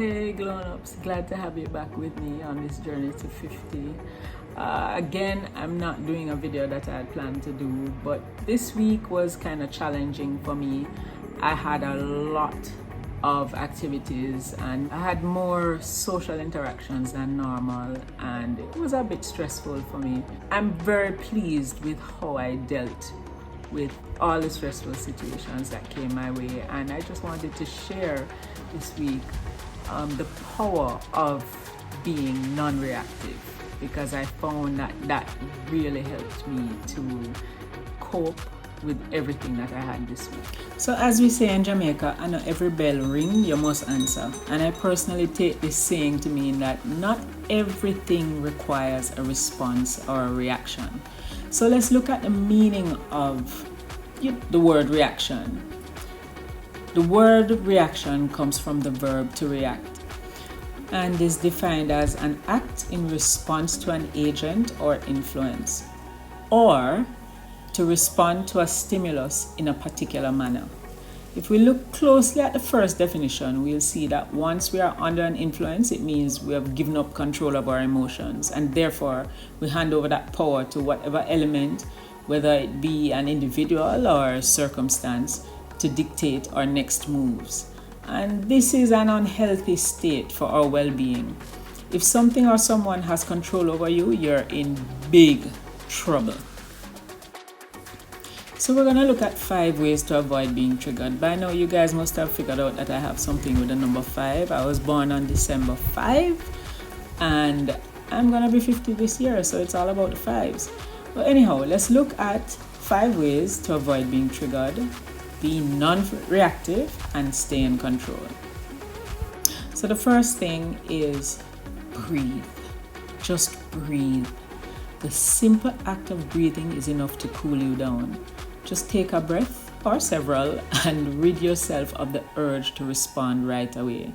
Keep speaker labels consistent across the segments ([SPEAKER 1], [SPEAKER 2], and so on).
[SPEAKER 1] Hey grown-ups, glad to have you back with me on this journey to 50. Again, I'm not doing a video that I had planned to do, but this week was kind of challenging for me. I had a lot of activities and I had more social interactions than normal, and it was a bit stressful for me. I'm very pleased with how I dealt with all the stressful situations that came my way, and I just wanted to share this week the power of being non-reactive, because I found that really helped me to cope with everything that I had this week. So as we say in Jamaica, I know every bell ring, you must answer. And I personally take this saying to mean that not everything requires a response or a reaction. So let's look at the meaning of the word reaction. The word reaction comes from the verb to react and is defined as an act in response to an agent or influence, or to respond to a stimulus in a particular manner. If we look closely at the first definition, we'll see that once we are under an influence, it means we have given up control of our emotions, and therefore we hand over that power to whatever element, whether it be an individual or a circumstance, to dictate our next moves. And this is an unhealthy state for our well-being. If something or someone has control over you, you're in big trouble. So we're going to look at 5 ways to avoid being triggered. By now you guys must have figured out that I have something with the number 5. I was born on December 5 and I'm going to be 50 this year, so it's all about the 5s. But anyhow, let's look at 5 ways to avoid being triggered, be non-reactive, and stay in control. So the first thing is breathe. Just breathe. The simple act of breathing is enough to cool you down. Just take a breath or several and rid yourself of the urge to respond right away.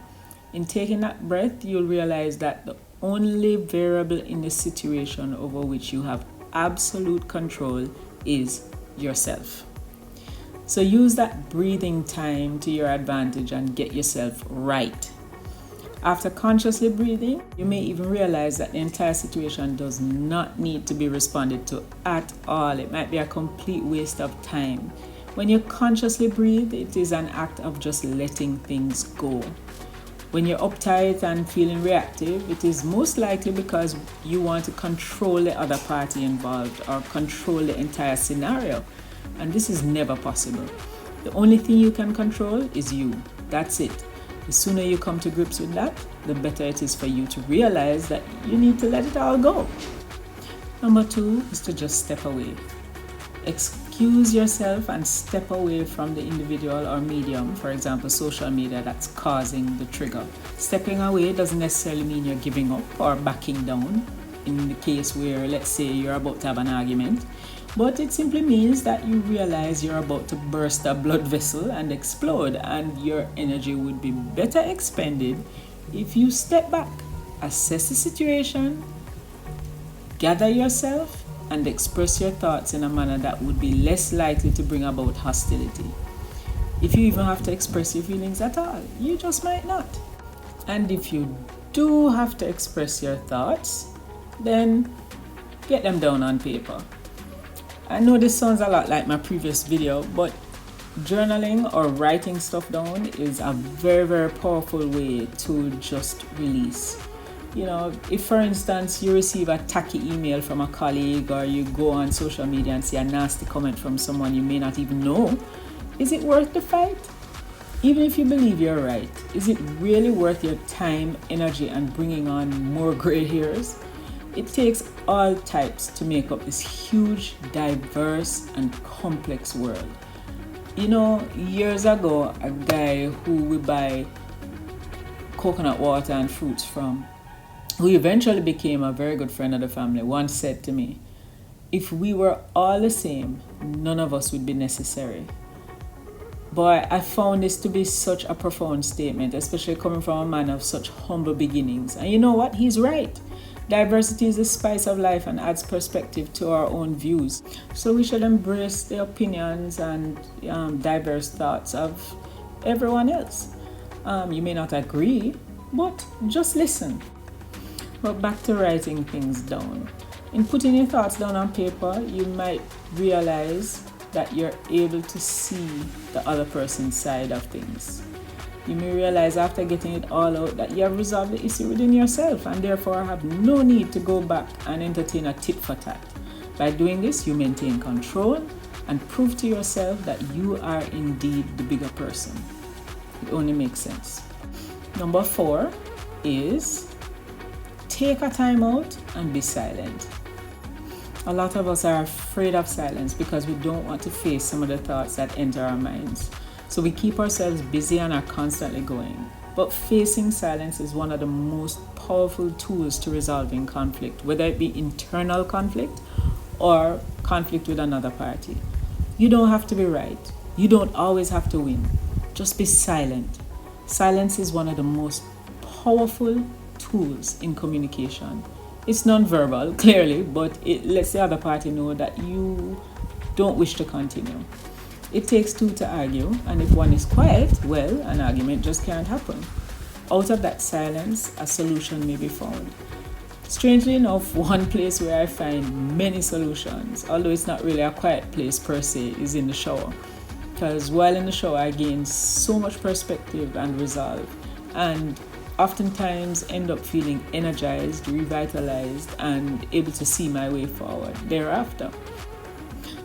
[SPEAKER 1] In taking that breath, you'll realize that the only variable in the situation over which you have absolute control is yourself. So use that breathing time to your advantage and get yourself right. After consciously breathing, you may even realize that the entire situation does not need to be responded to at all. It might be a complete waste of time. When you consciously breathe, it is an act of just letting things go. When you're uptight and feeling reactive, it is most likely because you want to control the other party involved or control the entire scenario. And this is never possible. The only thing you can control is you. That's it. The sooner you come to grips with that, the better it is for you to realize that you need to let it all go. Number 2 is to just step away. Excuse yourself and step away from the individual or medium, for example, social media, that's causing the trigger. Stepping away doesn't necessarily mean you're giving up or backing down in the case where, let's say, you're about to have an argument. But it simply means that you realize you're about to burst a blood vessel and explode, and your energy would be better expended if you step back, assess the situation, gather yourself, and express your thoughts in a manner that would be less likely to bring about hostility. If you even have to express your feelings at all, you just might not. And if you do have to express your thoughts, then get them down on paper. I know this sounds a lot like my previous video, but journaling or writing stuff down is a very, very powerful way to just release. You know, if for instance you receive a tacky email from a colleague, or you go on social media and see a nasty comment from someone you may not even know, is it worth the fight? Even if you believe you're right, is it really worth your time, energy, and bringing on more gray hairs? It takes all types to make up this huge, diverse, and complex world. You know, years ago, a guy who we buy coconut water and fruits from, who eventually became a very good friend of the family, once said to me, if we were all the same, none of us would be necessary. Boy, I found this to be such a profound statement, especially coming from a man of such humble beginnings. And you know what? He's right. Diversity is the spice of life and adds perspective to our own views. So we should embrace the opinions and diverse thoughts of everyone else. You may not agree, but just listen. But back to writing things down. In putting your thoughts down on paper, you might realize that you're able to see the other person's side of things. You may realize after getting it all out that you have resolved the issue within yourself and therefore have no need to go back and entertain a tit for tat. By doing this, you maintain control and prove to yourself that you are indeed the bigger person. It only makes sense. Number 4 is take a time out and be silent. A lot of us are afraid of silence because we don't want to face some of the thoughts that enter our minds. So we keep ourselves busy and are constantly going. But facing silence is one of the most powerful tools to resolving conflict, whether it be internal conflict or conflict with another party. You don't have to be right. You don't always have to win. Just be silent. Silence is one of the most powerful tools in communication. It's non-verbal, clearly, but it lets the other party know that you don't wish to continue. It takes two to argue, and if one is quiet, well, an argument just can't happen. Out of that silence, a solution may be found. Strangely enough, one place where I find many solutions, although it's not really a quiet place per se, is in the shower. Because while in the shower, I gain so much perspective and resolve, and oftentimes end up feeling energized, revitalized, and able to see my way forward thereafter.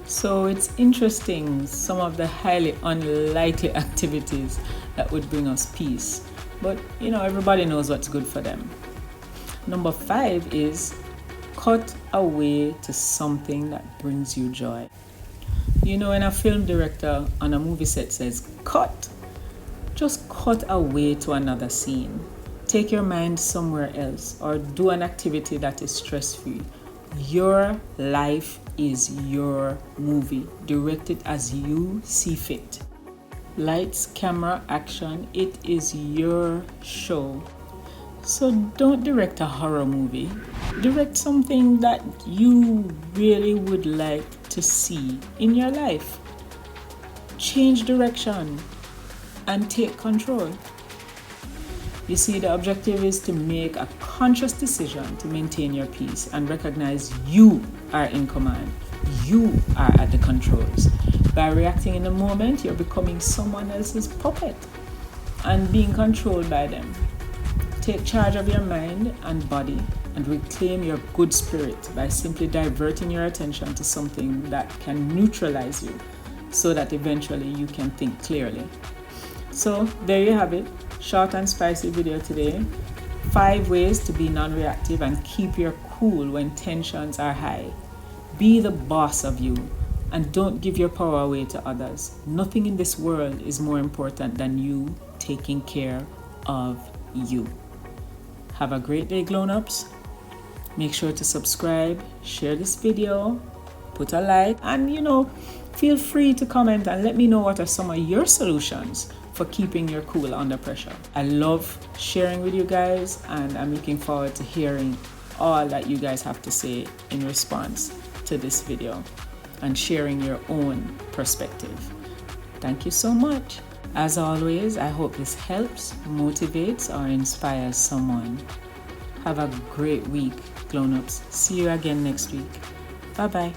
[SPEAKER 1] So it's interesting, some of the highly unlikely activities that would bring us peace. But everybody knows what's good for them. Number 5 is cut away to something that brings you joy. When a film director on a movie set says cut, just cut away to another scene. Take your mind somewhere else or do an activity that is stress-free. Your life is your movie. Direct it as you see fit. Lights, camera, action, it is your show. So don't direct a horror movie. Direct something that you really would like to see in your life. Change direction and take control. You see, the objective is to make a conscious decision to maintain your peace and recognize you are in command. You are at the controls. By reacting in the moment, you're becoming someone else's puppet and being controlled by them. Take charge of your mind and body and reclaim your good spirit by simply diverting your attention to something that can neutralize you so that eventually you can think clearly. So there you have it. Short and spicy video today. 5 ways to be non-reactive and keep your cool when tensions are high. Be the boss of you and don't give your power away to others. Nothing in this world is more important than you taking care of you. Have a great day, grown-ups. Make sure to subscribe, share this video, put a like, and feel free to comment and let me know what are some of your solutions for keeping your cool under pressure. I love sharing with you guys, and I'm looking forward to hearing all that you guys have to say in response to this video and sharing your own perspective. Thank you so much. As always, I hope this helps, motivates, or inspires someone. Have a great week, grown-ups. See you again next week. Bye-bye.